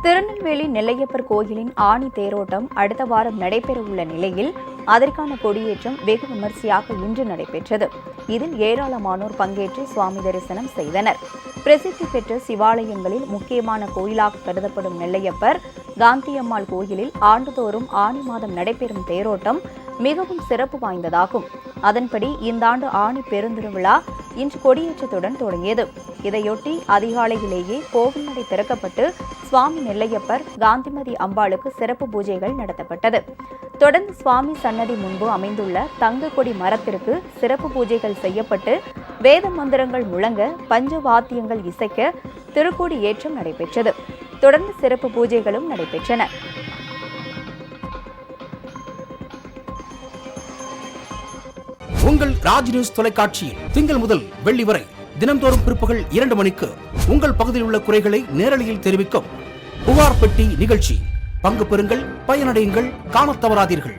திருநெல்வேலி நெல்லையப்பர் கோயிலின் ஆணி தேரோட்டம் அடுத்த வாரம் நடைபெறவுள்ள நிலையில் அதற்கான கொடியேற்றம் வெகு விமரிசையாக இன்று நடைபெற்றது. இதில் ஏராளமானோர் பங்கேற்று சுவாமி தரிசனம் செய்தனர். பிரசித்தி பெற்ற சிவாலயங்களில் முக்கியமான கோயிலாக கருதப்படும் நெல்லையப்பர் காந்தியம்மாள் கோயிலில் ஆண்டுதோறும் ஆணி மாதம் நடைபெறும் தேரோட்டம் மிகவும் சிறப்பு வாய்ந்ததாகும். அதன்படி இந்த ஆண்டு ஆணி பெருந்திருவிழா இன்று கொடியேற்றத்துடன் தொடங்கியது. இதையொட்டி அதிகாலையிலேயே கோவில் நடை திறக்கப்பட்டு சுவாமி நெல்லையப்பர் காந்திமதி அம்பாளுக்கு சிறப்பு பூஜைகள் நடத்தப்பட்டது. தொடர்ந்து சுவாமி சன்னதி முன்பு அமைந்துள்ள தங்க கொடி மரத்திற்கு சிறப்பு பூஜைகள் செய்யப்பட்டு வேத மந்திரங்கள் முழங்க பஞ்சவாத்தியங்கள் இசைக்க திருக்கொடி ஏற்றம் நடைபெற்றது. தொடர்ந்து சிறப்பு பூஜைகளும் நடைபெற்றன. உங்கள் ராஜ் நியூஸ் தொலைக்காட்சியில் திங்கள் முதல் வெள்ளி வரை தினந்தோறும் பிற்பகல் 2 மணிக்கு உங்கள் பகுதியில் உள்ள குறைகளை நேரலையில் தெரிவிக்கும் புகார் பெட்டி நிகழ்ச்சி. பங்கு பெறுங்கள், பயனடையுங்கள், காணத் தவறாதீர்கள்.